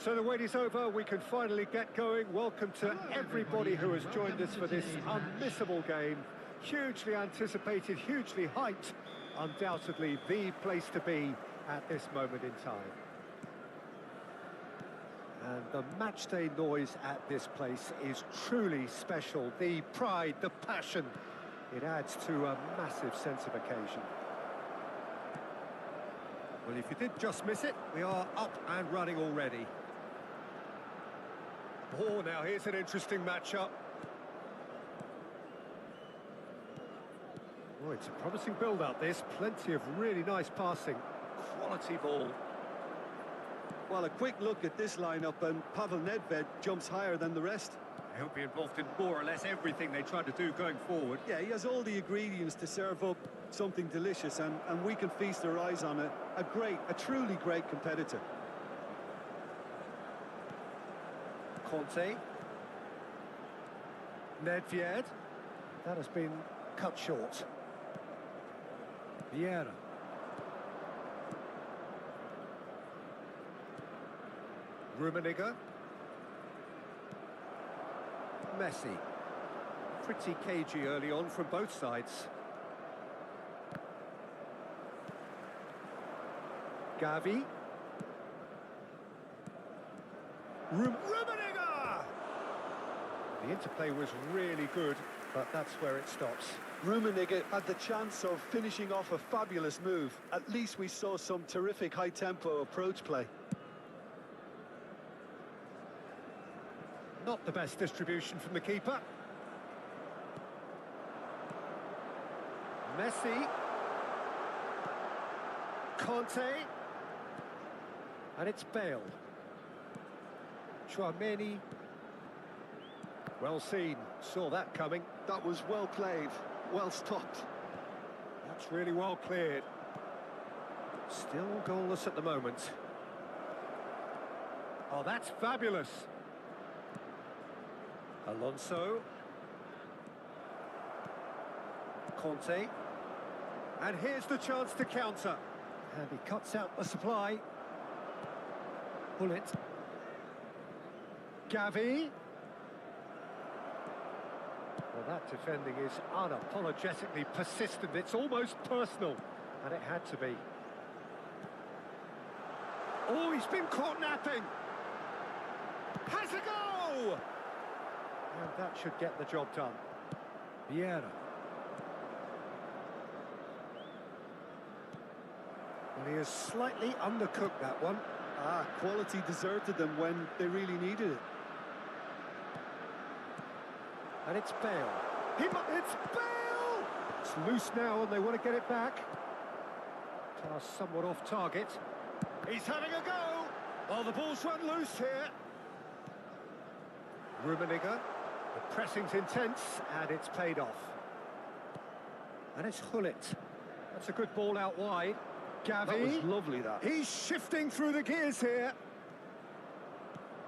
So the wait is over, we can finally get going. Welcome to everybody who has joined us for this unmissable game. Hugely anticipated, hugely hyped. Undoubtedly the place to be at this moment in time. And the matchday noise at this place is truly special. The pride, the passion, it adds to a massive sense of occasion. Well, if you did just miss it, we are up and running already. Oh, now here's an interesting matchup. Oh, it's a promising build-up, this. Plenty of really nice passing. Quality ball. Well, a quick look at this lineup, and Pavel Nedved jumps higher than the rest. He'll be involved in more or less everything they try to do going forward. Yeah, he has all the ingredients to serve up something delicious, and we can feast our eyes on a truly great competitor. Conte. Nedved. That has been cut short. Vieira. Rummenigge. Messi. Pretty cagey early on from both sides. Gavi. Rummenigge! The interplay was really good, but that's where it stops. Rummenigge had the chance of finishing off a fabulous move. At least we saw some terrific high-tempo approach play. Not the best distribution from the keeper. Messi. Conte. And it's Bale. Tchouaméni. Well seen, saw that coming. That was well played, well stopped. That's really well cleared. Still goalless at the moment. Oh, that's fabulous. Alonso. Conte. And here's the chance to counter. And he cuts out the supply. Bullet. Gavi. Well, that defending is unapologetically persistent. It's almost personal. And it had to be. Oh, he's been caught napping. Has a go! And that should get the job done. Vieira. Well, he has slightly undercooked that one. Quality deserted them when they really needed it. And it's Bale. It's Bale! It's loose now and they want to get it back. Pass somewhat off target. He's having a go! Oh, the ball's run loose here. Rummenigge. The pressing's intense, and it's paid off. And it's Hullet. That's a good ball out wide. Gavi. That was lovely, that. He's shifting through the gears here.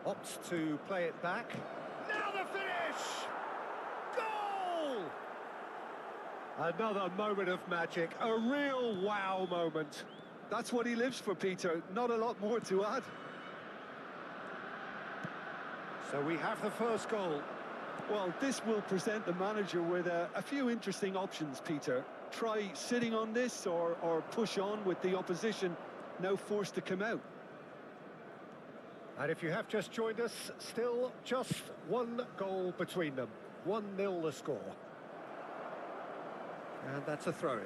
Opts to play it back. Now the finish! Goal! Another moment of magic. A real wow moment. That's what he lives for, Peter. Not a lot more to add. So we have the first goal. Well, this will present the manager with a few interesting options, Peter. Try sitting on this or push on with the opposition now forced to come out. And if you have just joined us, still just one goal between them. 1-0 the score. And that's a throw-in.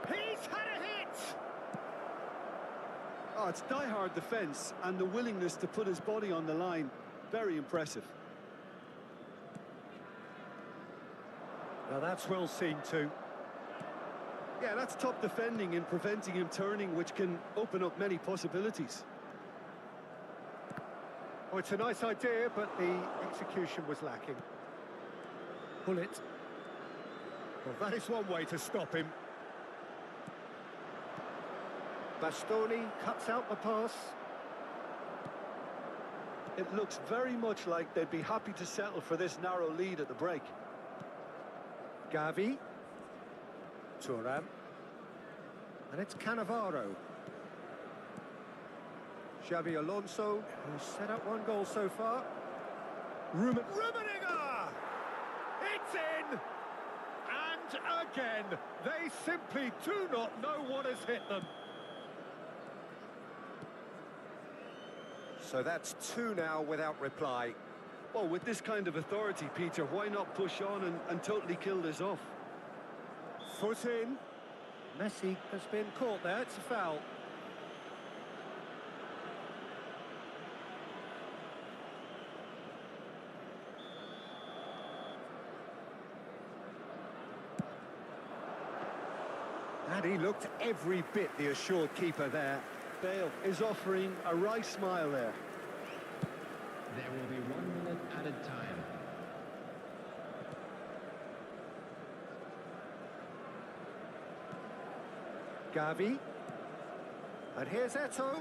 He's had a hit! Oh, it's die-hard defence and the willingness to put his body on the line. Very impressive. Now that's well seen too. Yeah, that's top defending and preventing him turning, which can open up many possibilities. Oh, it's a nice idea, but the execution was lacking. Bullet. Well, that is one way to stop him. Bastoni cuts out the pass. It looks very much like they'd be happy to settle for this narrow lead at the break. Gavi. Thuram. And it's Cannavaro. Xabi Alonso, who's set up one goal so far. Rummenigge! It's in! And again, they simply do not know what has hit them. So that's two now without reply. Well, with this kind of authority, Peter, why not push on and totally kill this off? Foot in. Messi has been caught there, it's a foul. And he looked every bit the assured keeper there. Bale is offering a wry smile there. There will be 1 minute added time. Gavi. And here's Eto'o.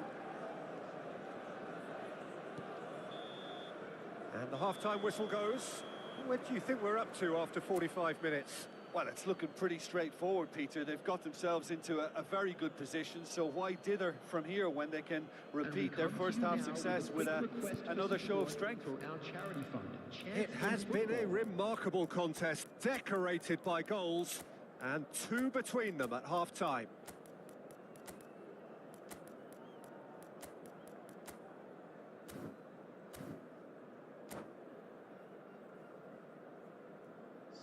And the half-time whistle goes. What do you think we're up to after 45 minutes? Well, it's looking pretty straightforward, Peter. They've got themselves into a very good position, so why dither from here when they can repeat their first-half success with another show of strength? It has been a remarkable contest, decorated by goals, and two between them at half-time.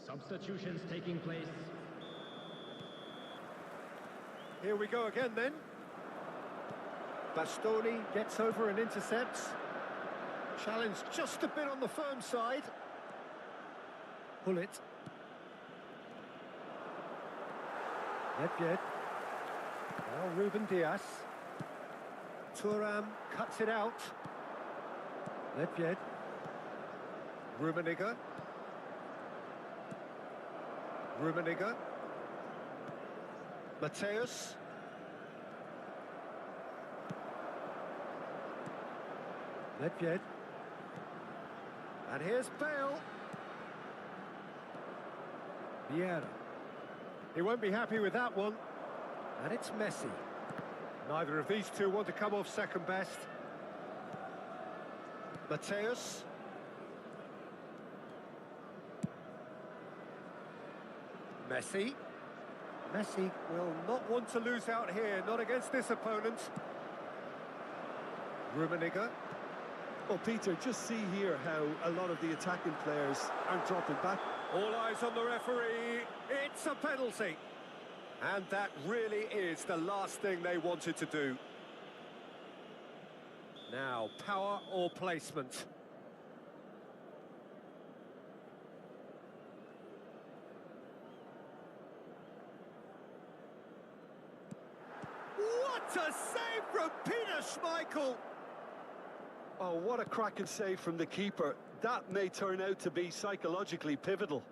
Substitutions taking place. Here we go again then. Bastoni gets over and intercepts. Challenge just a bit on the firm side. Gullit. Nedved. Now Ruben Dias. Thuram cuts it out. Nedved. Rummenigge. Rummenigge. Matthäus. Nedved. And here's Bale. Vieira. He won't be happy with that one. And it's Messi. Neither of these two want to come off second best. Matthäus. Messi. Messi will not want to lose out here, not against this opponent. Rummenigge. Well, Peter, just see here how a lot of the attacking players aren't dropping back. All eyes on the referee. It's a penalty. And that really is the last thing they wanted to do. Now, power or placement? What a save from Peter Schmeichel! Oh, what a cracking save from the keeper. That may turn out to be psychologically pivotal.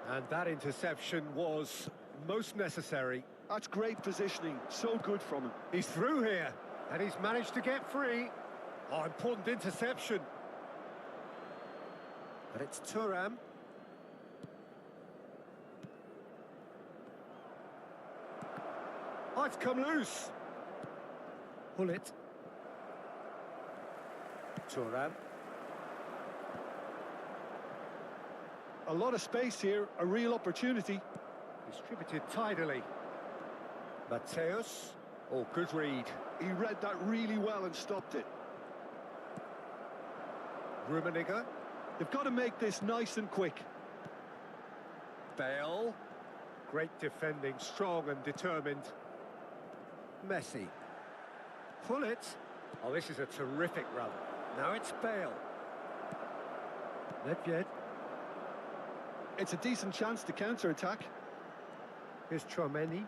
And that interception was most necessary. That's great positioning, so good from him. He's through here, and he's managed to get free. Oh, important interception. And it's Thuram. Oh, it's come loose. Gullit. Thuram. A lot of space here, a real opportunity. Distributed tidily. Matthäus. Oh, good read. He read that really well and stopped it. Rummenigge. They've got to make this nice and quick. Bale. Great defending, strong and determined. Messi. Gullit. Oh, this is a terrific run. Now it's Bale. Nedved. It's a decent chance to counter-attack. Here's Tchouaméni.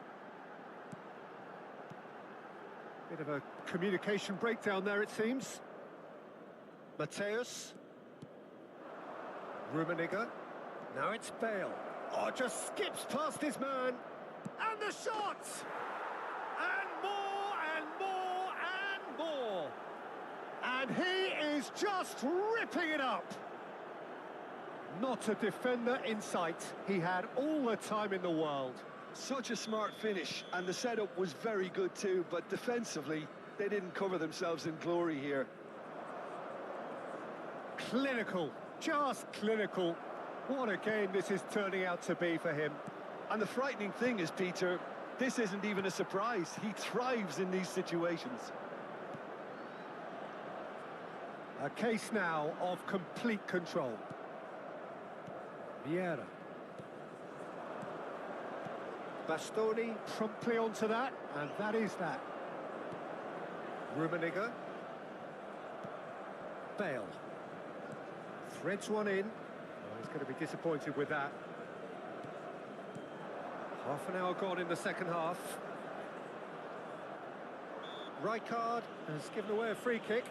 Bit of a communication breakdown there, it seems. Matthäus. Rummenigge. Now it's Bale. Oh, just skips past his man. And the shot! And more, and more, and more. And he is just ripping it up. Not a defender in sight. He had all the time in the world. Such a smart finish, and the setup was very good too, but defensively, they didn't cover themselves in glory here. Clinical, just clinical. What a game this is turning out to be for him. And the frightening thing is, Peter, this isn't even a surprise. He thrives in these situations. A case now of complete control. Vieira. Bastoni promptly onto that, and that is that. Rummenigge. Bale. Threads one in. Oh, he's going to be disappointed with that. Half an hour gone in the second half. Rijkaard has given away a free kick.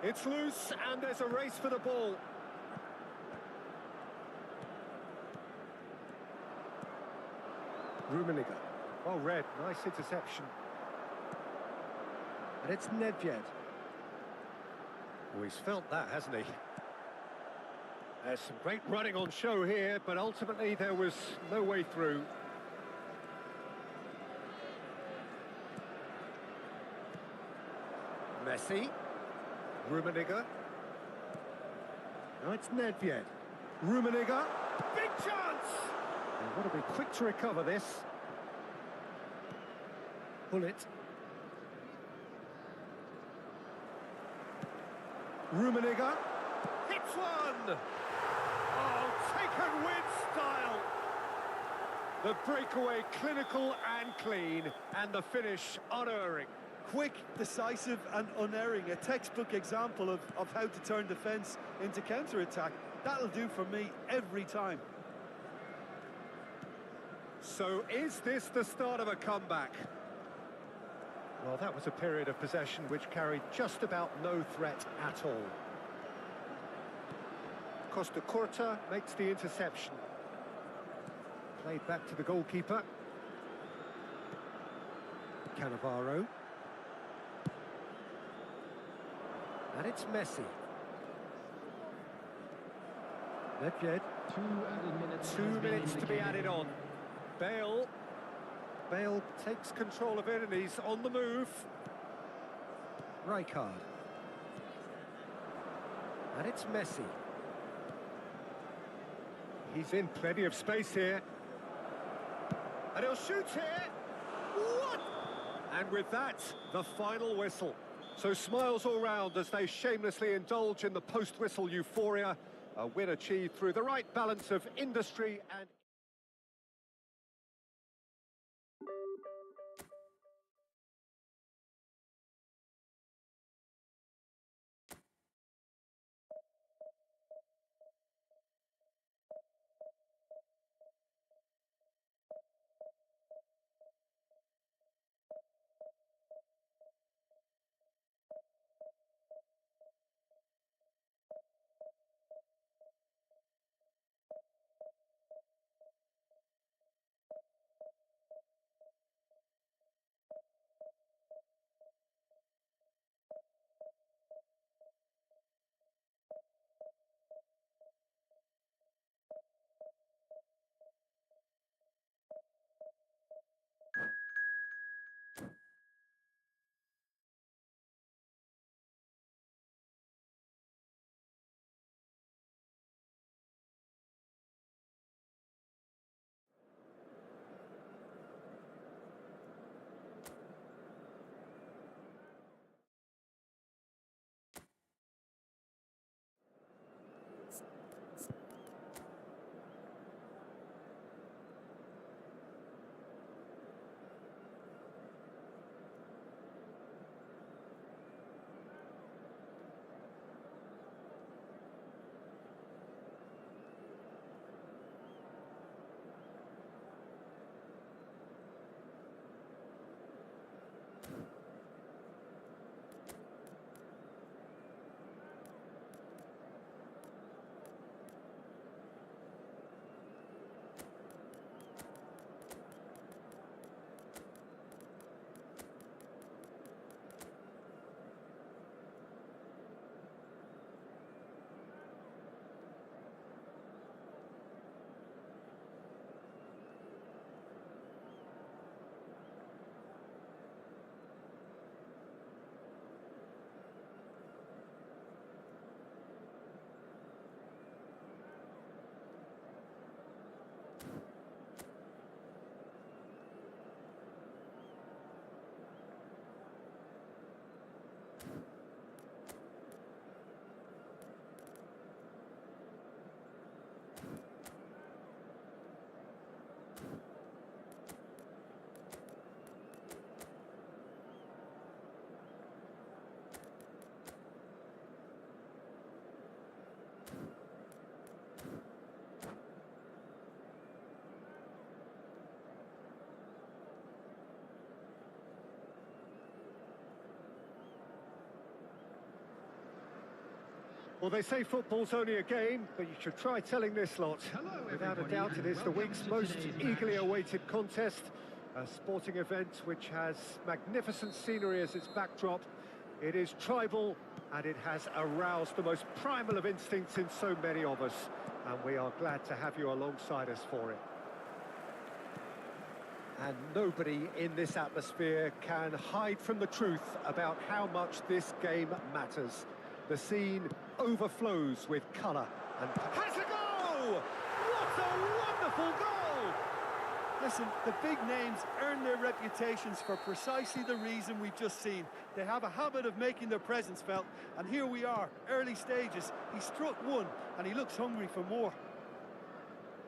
It's loose, and there's a race for the ball. Rummenigge. Well read, nice interception. And it's Nedved. Oh, he's felt that, hasn't he? There's some great running on show here, but ultimately there was no way through. Messi. Rummenigge. Now it's Nedved. Rummenigge. Big chance! They've got to be quick to recover this. Pull it. Rummenigge. Hits one! Oh, taken with style! The breakaway clinical and clean, and the finish unerring. Quick, decisive and unerring. A textbook example of how to turn defence into counter-attack. That'll do for me every time. So is this the start of a comeback? Well, that was a period of possession which carried just about no threat at all. Costa Curta makes the interception. Played back to the goalkeeper. Cannavaro. And it's Messi. Nedved. 2 minutes to be added on. Bale. Bale takes control of it and he's on the move. Rijkaard. And it's Messi. He's in plenty of space here. And he'll shoot here. What? And with that, the final whistle. So smiles all round as they shamelessly indulge in the post-whistle euphoria. A win achieved through the right balance of industry and... Well, they say football's only a game, but you should try telling this lot. Without a doubt, it is the week's most eagerly awaited contest. A sporting event which has magnificent scenery as its backdrop. It is tribal, and it has aroused the most primal of instincts in so many of us. And we are glad to have you alongside us for it. And nobody in this atmosphere can hide from the truth about how much this game matters. The scene overflows with colour and... Has a goal! What a wonderful goal! Listen, the big names earn their reputations for precisely the reason we've just seen. They have a habit of making their presence felt, and here we are, early stages. He struck one, and he looks hungry for more.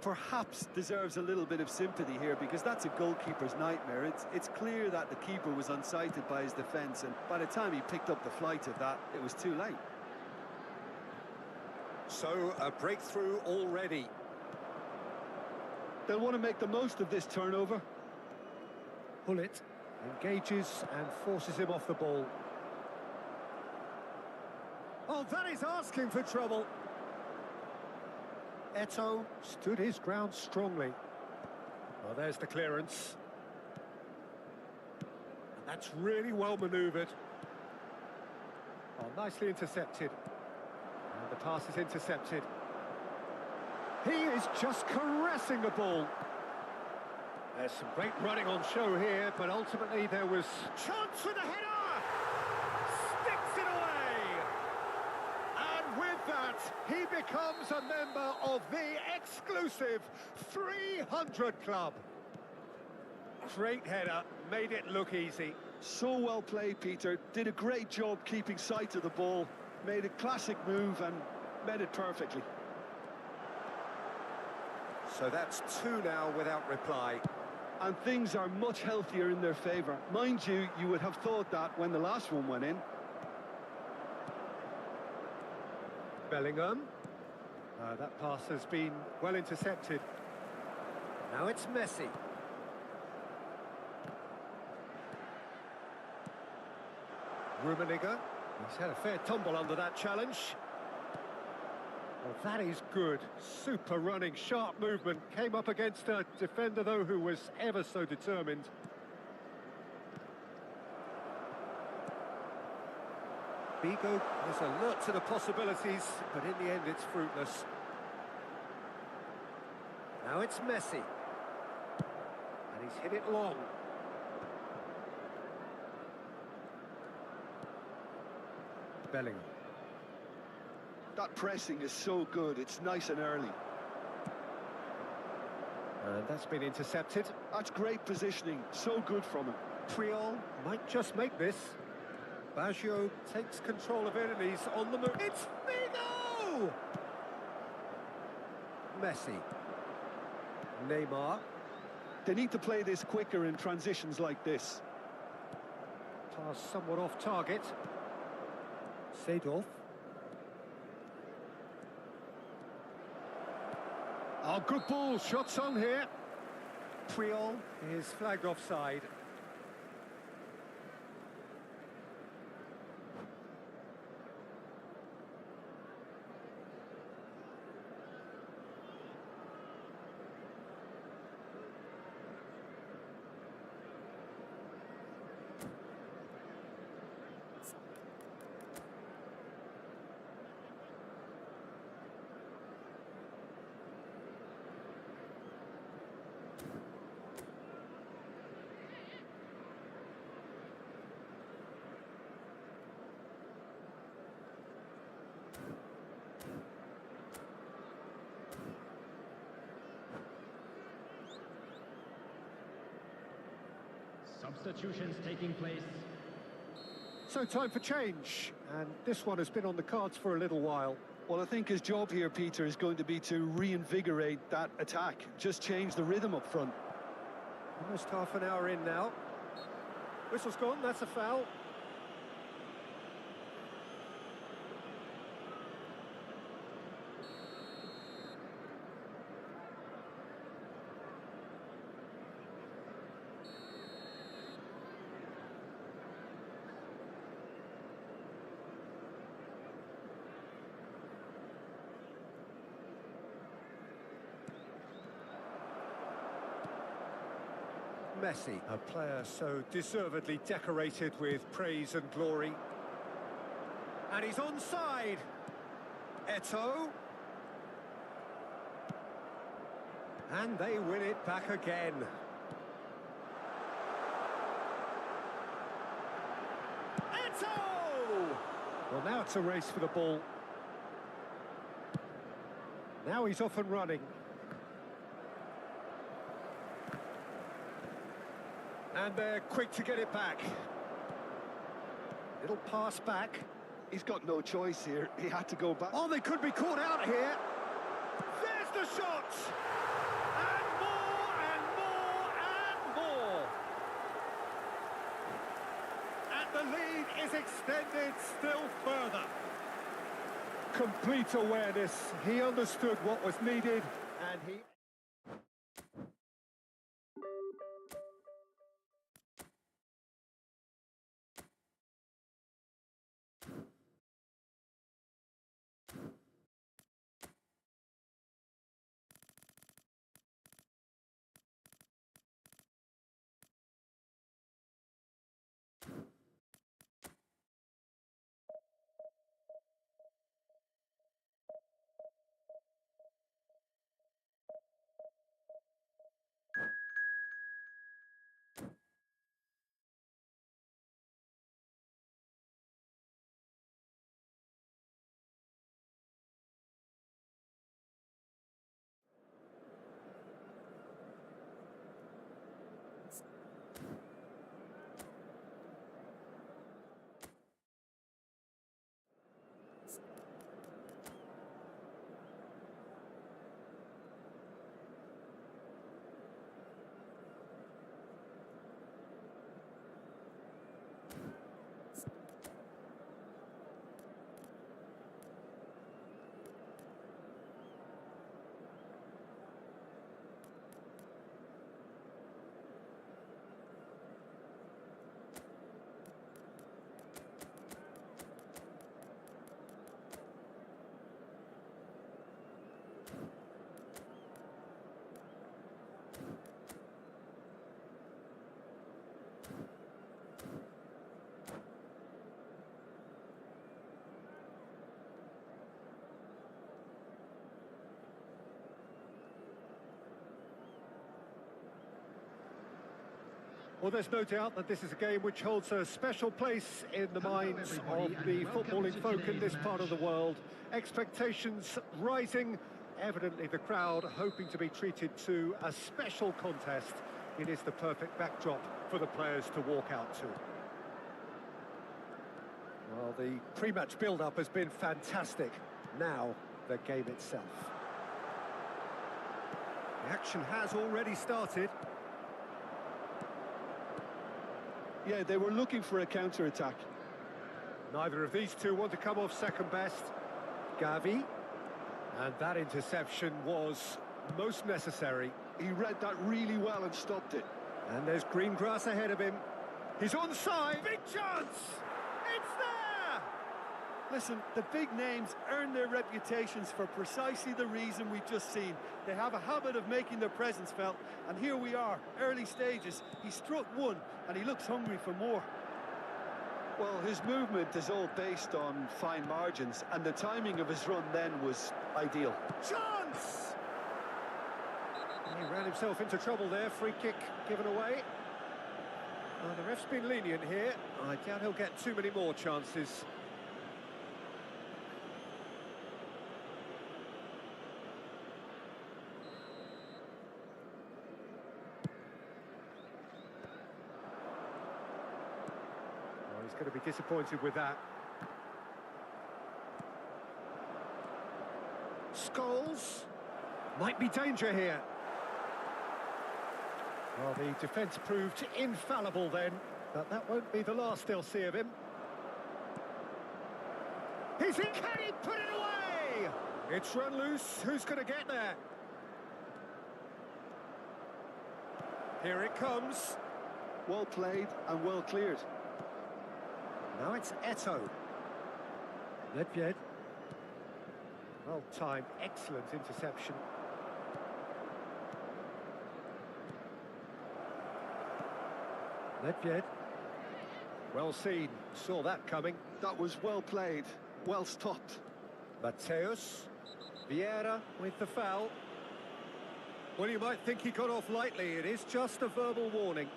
Perhaps deserves a little bit of sympathy here, because that's a goalkeeper's nightmare. It's clear that the keeper was unsighted by his defence, and by the time he picked up the flight of that, it was too late. So, a breakthrough already. They'll want to make the most of this turnover. Hullet engages and forces him off the ball. Oh, that is asking for trouble. Eto'o stood his ground strongly. Well, there's the clearance. And that's really well manoeuvred. Oh, nicely intercepted. And the pass is intercepted. He is just caressing the ball. There's some great running on show here, but ultimately there was chance for the header! Sticks it away! And with that, he becomes a member of the exclusive 300 Club. Great header, made it look easy. So well played, Peter. Did a great job keeping sight of the ball. Made a classic move and made it perfectly. So that's two now without reply. And things are much healthier in their favour. Mind you, you would have thought that when the last one went in. Bellingham. That pass has been well intercepted. Now it's Messi. Rummenigge. He's had a fair tumble under that challenge. Well, that is good. Super running, sharp movement. Came up against a defender, though, who was ever so determined. Figo is alert to the possibilities, but in the end it's fruitless. Now it's Messi. And he's hit it long. Bellingham. That pressing is so good, it's nice and early. And that's been intercepted. That's great positioning, so good from him. Puyol might just make this. Baggio takes control of it and he's on the move. It's Figo! Messi. Neymar. They need to play this quicker in transitions like this. Pass somewhat off target. Seedorf. Oh, good ball. Shots on here. Puyol is flagged offside. Substitutions taking place. So time for change, and this one has been on the cards for a little while. Well, I think his job here, Peter, is going to be to reinvigorate that attack. Just change the rhythm up front. Almost half an hour in now. Whistle's gone, that's a foul. Messi, a player so deservedly decorated with praise and glory. And he's onside. Eto'o. And they win it back again. Eto'o! Well, now it's a race for the ball. Now he's off and running. And they're quick to get it back. Little pass back. He's got no choice here. He had to go back. Oh, they could be caught out here. There's the shot! And more, and more, and more! And the lead is extended still further. Complete awareness. He understood what was needed, and he... Well, there's no doubt that this is a game which holds a special place in the minds of the footballing folk in this part of the world. Expectations rising, evidently the crowd hoping to be treated to a special contest. It is the perfect backdrop for the players to walk out to. Well, the pre-match build-up has been fantastic. Now, the game itself. The action has already started. Yeah, they were looking for a counter-attack. Neither of these two want to come off second best. Gavi. And that interception was most necessary. He read that really well and stopped it. And there's green grass ahead of him. He's onside. Big chance! It's there! Listen, the big names earn their reputations for precisely the reason we've just seen. They have a habit of making their presence felt, and here we are, early stages. He struck one, and he looks hungry for more. Well, his movement is all based on fine margins, and the timing of his run then was ideal. Chance! He ran himself into trouble there. Free kick given away. The ref's been lenient here. I doubt he'll get too many more chances. He's going to be disappointed with that. Scholes. Might be danger here. Well, the defence proved infallible then, but that won't be the last they'll see of him. He's in. Can he put it away? It's run loose. Who's going to get there? Here it comes. Well played and well cleared. Now it's Eto'o. Nedved. Well timed, excellent interception. Nedved. Well seen, saw that coming. That was well played, well stopped. Mateus. Vieira with the foul. Well, you might think he got off lightly. It is just a verbal warning.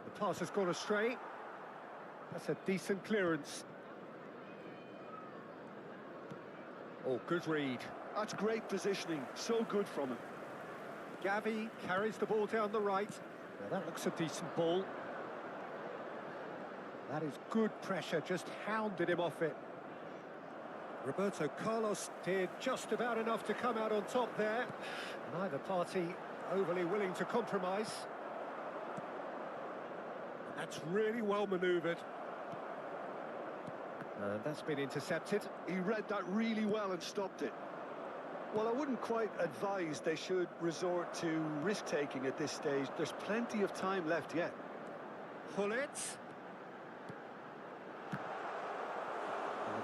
The pass has gone astray. That's a decent clearance. Oh, good read. That's great positioning, so good from him. Gavi carries the ball down the right. Now that looks a decent ball. That is good pressure, just hounded him off it. Roberto Carlos did just about enough to come out on top there. Neither party overly willing to compromise. That's really well manoeuvred. That's been intercepted. He read that really well and stopped it. Well, I wouldn't quite advise they should resort to risk-taking at this stage. There's plenty of time left yet. Gullit.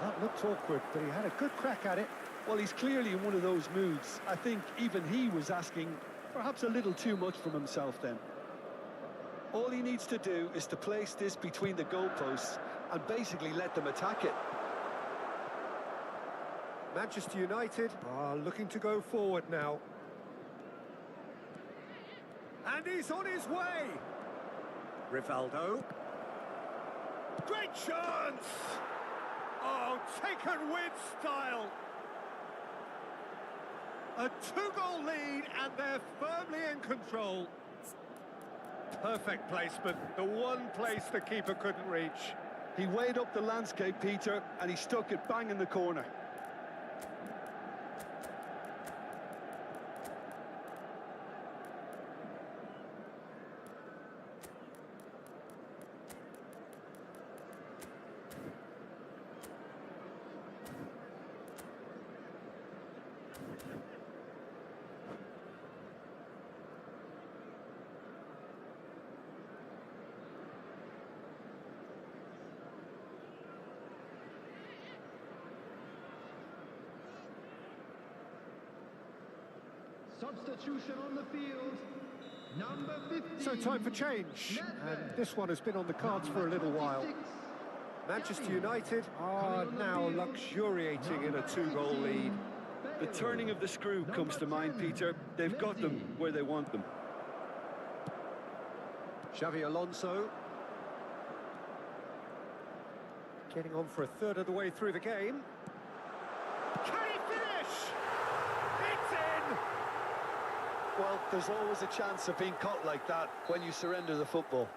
That looked awkward, but he had a good crack at it. Well, he's clearly in one of those moods. I think even he was asking perhaps a little too much from himself then. All he needs to do is to place this between the goalposts and basically let them attack it. Manchester United are looking to go forward now. And he's on his way. Rivaldo. Great chance! Oh, taken with style. A two-goal lead and they're firmly in control. Perfect placement, the one place the keeper couldn't reach. He weighed up the landscape, Peter, and he stuck it bang in the corner. Substitution on the field. Number 15. So time for change. And this one has been on the cards for a little while. Manchester United are now luxuriating in a two-goal lead. The turning of the screw comes to mind, Peter. They've got them where they want them. Xavi Alonso. Getting on for a third of the way through the game. Can he finish? It's in! Well, there's always a chance of being caught like that when you surrender the football.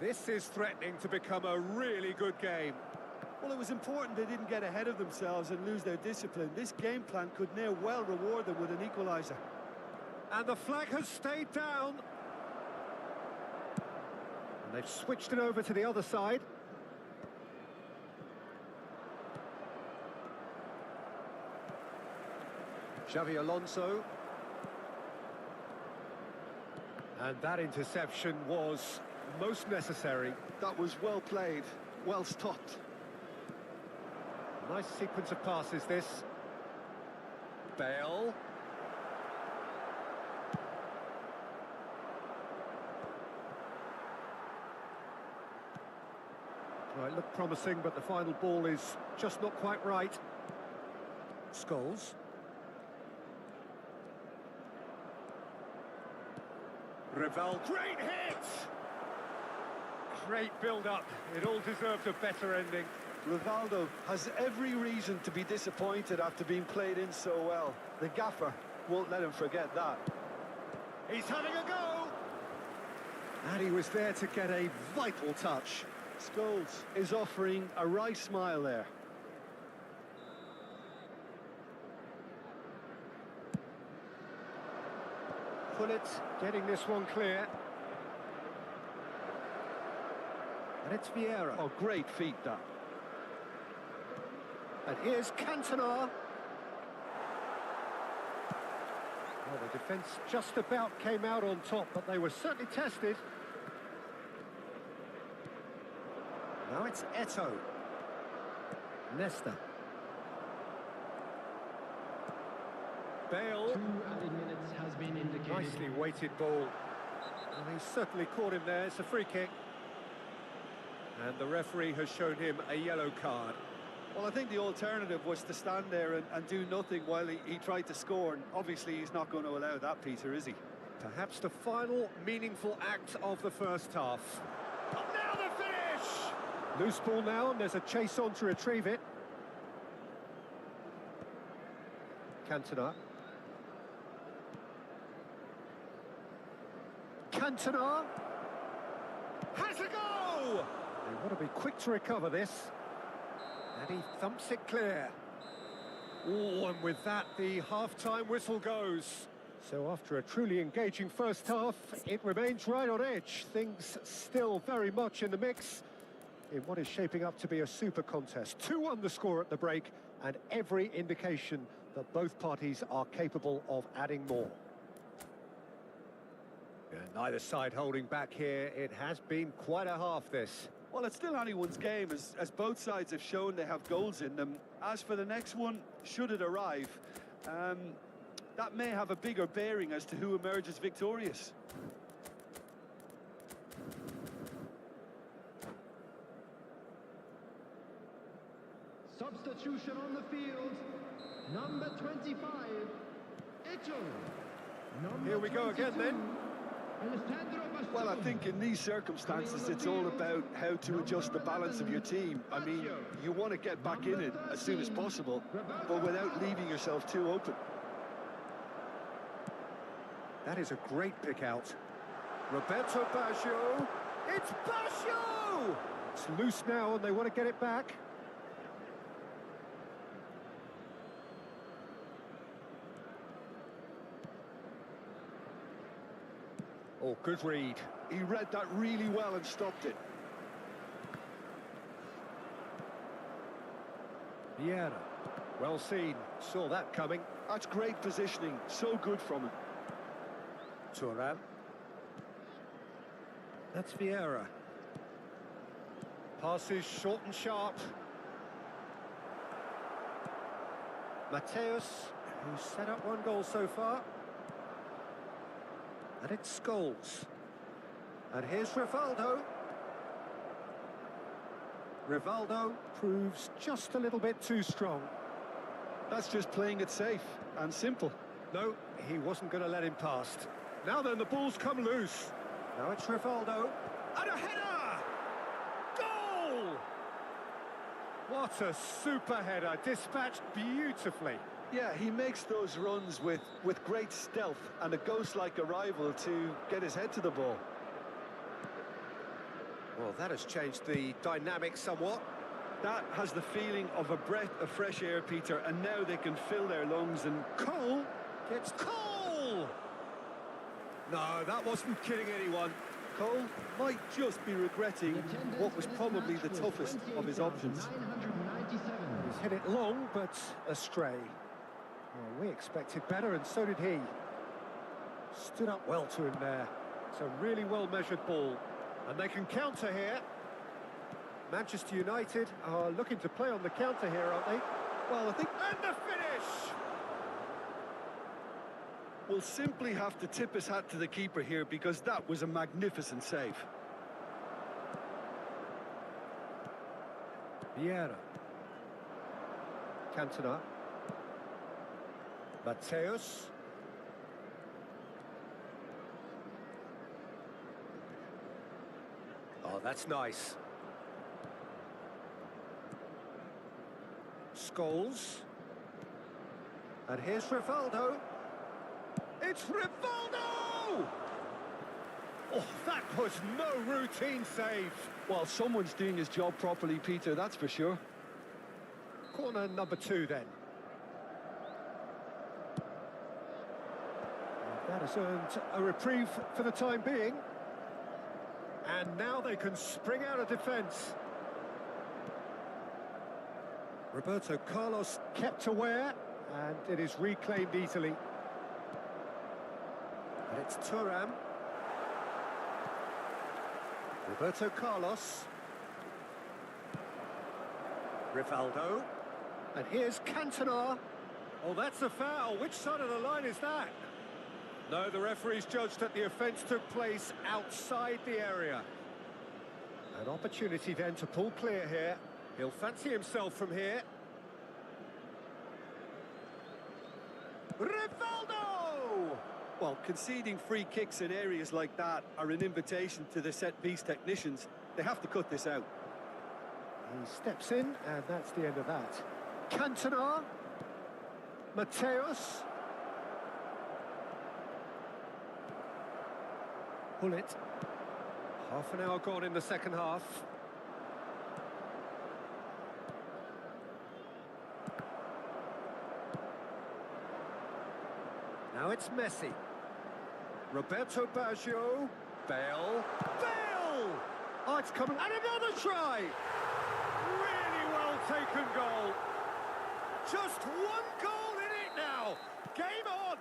This is threatening to become a really good game. Well, it was important they didn't get ahead of themselves and lose their discipline. This game plan could near well reward them with an equaliser. And the flag has stayed down. And they've switched it over to the other side. Xavi Alonso. And that interception was most necessary. That was well played, well stopped. Nice sequence of passes, this. Bale. Well, it looked promising, but the final ball is just not quite right. Scholes. Rivaldo. Great hit! Great build-up. It all deserved a better ending. Rivaldo has every reason to be disappointed after being played in so well. The gaffer won't let him forget that. He's having a go! And he was there to get a vital touch. Scholes is offering a wry smile there. Gullit getting this one clear. And it's Vieira. Oh, great feat, that. And here's Cantona. Well, the defence just about came out on top, but they were certainly tested. Now it's Eto'o. Nesta. Bale. 2 added minutes has been indicated. Nicely weighted ball. And he certainly caught him there. It's a free kick. And the referee has shown him a yellow card. Well, I think the alternative was to stand there and do nothing while he tried to score. And obviously, he's not going to allow that, Peter, is he? Perhaps the final meaningful act of the first half. And now the finish! Loose ball now, and there's a chase on to retrieve it. Cantona. Cantona has a go! They want to be quick to recover this. And he thumps it clear. Oh, and with that, the half-time whistle goes. So after a truly engaging first half, it remains right on edge. Things still very much in the mix in what is shaping up to be a super contest. 2-1 the score at the break, and every indication that both parties are capable of adding more. And neither side holding back here. It has been quite a half, this. Well, it's still anyone's game, as both sides have shown they have goals in them. As for the next one, should it arrive, that may have a bigger bearing as to who emerges victorious. Substitution on the field. Number 25, Eto'o. Here we go again, then. Well, I think in these circumstances, it's all about how to adjust the balance of your team. I mean, you want to get back in it as soon as possible, but without leaving yourself too open. That is a great pick out. Roberto Baggio. It's Baggio! It's loose now, and they want to get it back. Oh, good read. He read that really well and stopped it. Vieira. Well seen. Saw that coming. That's great positioning. So good from him. Thuram. That's Vieira. Passes short and sharp. Mateus, who's set up one goal so far. And it's Scholes. And here's Rivaldo. Rivaldo proves just a little bit too strong. That's just playing it safe and simple. No, he wasn't going to let him past. Now then, the ball's come loose. Now it's Rivaldo. And a header! Goal! What a super header, dispatched beautifully. Yeah, he makes those runs with great stealth and a ghost-like arrival to get his head to the ball. Well, that has changed the dynamic somewhat. That has the feeling of a breath of fresh air, Peter, and now they can fill their lungs. And Cole gets Cole! No, that wasn't kidding anyone. Cole might just be regretting what was probably the toughest of his options. He's hit it long, but astray. Well, we expected better, and so did he. Stood up well to him there. It's a really well-measured ball. And they can counter here. Manchester United are looking to play on the counter here, aren't they? Well, I think... And the finish! We'll simply have to tip his hat to the keeper here, because that was a magnificent save. Vieira. Cantona. Mateus. Oh, that's nice. Scholes. And here's Rivaldo. It's Rivaldo! Oh, that was no routine save. Well, someone's doing his job properly, Peter, that's for sure. Corner number 2 then. That has earned a reprieve for the time being. And now they can spring out of defence. Roberto Carlos kept aware, and it is reclaimed easily. And it's Thuram. Roberto Carlos. Rivaldo. And here's Cantona. Oh, that's a foul. Which side of the line is that? No, the referee's judged that the offence took place outside the area. An opportunity then to pull clear here. He'll fancy himself from here. Rivaldo! Well, conceding free kicks in areas like that are an invitation to the set-piece technicians. They have to cut this out. He steps in, and that's the end of that. Cantona. Mateus. Hullet. Half an hour gone in the second half. Now it's Messi. Roberto Baggio. Bale. Bale! Oh, it's coming. And another try! Really well taken goal. Just one goal in it now. Game on!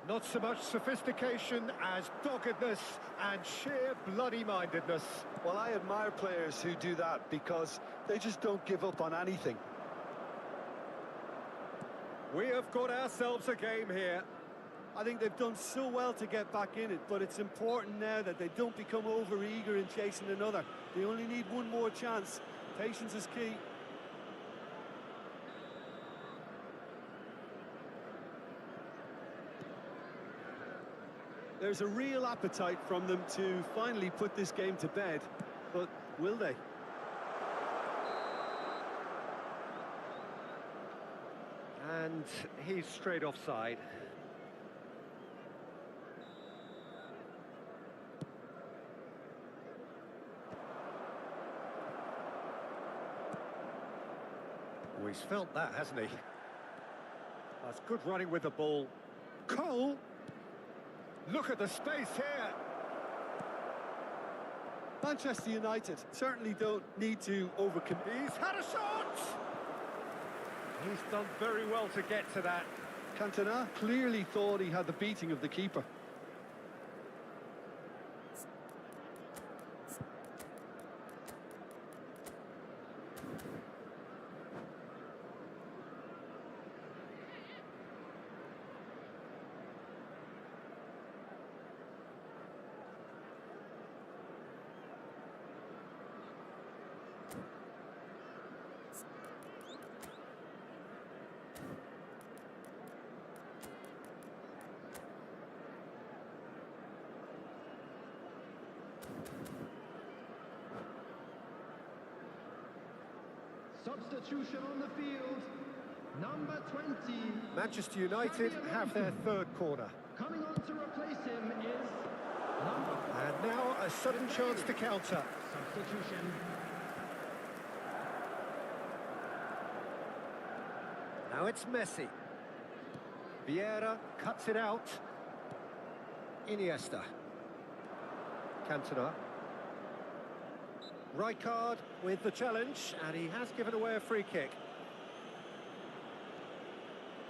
Not so much sophistication as doggedness and sheer bloody-mindedness. Well, I admire players who do that because they just don't give up on anything. We have got ourselves a game here. I think they've done so well to get back in it, but it's important now that they don't become over-eager in chasing another. They only need one more chance. Patience is key. There's a real appetite from them to finally put this game to bed, but will they? And he's straight offside. Oh, he's felt that, hasn't he? That's good running with the ball. Cole! Look at the space here! Manchester United certainly don't need to overcommit. He's had a shot! He's done very well to get to that. Cantona clearly thought he had the beating of the keeper. Substitution on the field, number 20. Manchester United have their third corner. Coming on to replace him is number... And now a sudden chance to counter. Substitution. Now it's Messi. Vieira cuts it out. Iniesta. Cantona. Rijkaard with the challenge, and he has given away a free kick.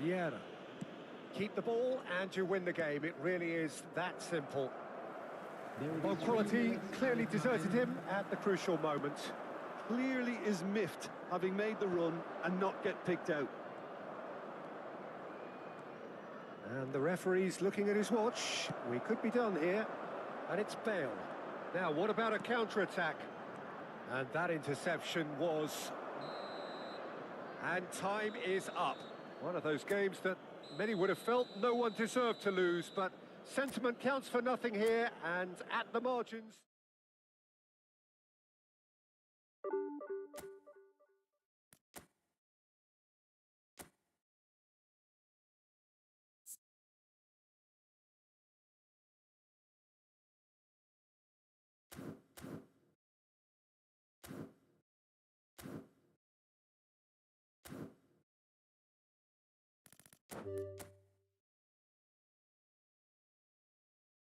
Vieira. Keep the ball and you win the game. It really is that simple. Ball quality clearly deserted him at the crucial moment. Clearly is miffed, having made the run and not get picked out. And the referee's looking at his watch. We could be done here. And it's Bale. Now, what about a counter-attack? And that interception was... And time is up. One of those games that many would have felt no one deserved to lose, but sentiment counts for nothing here, and at the margins...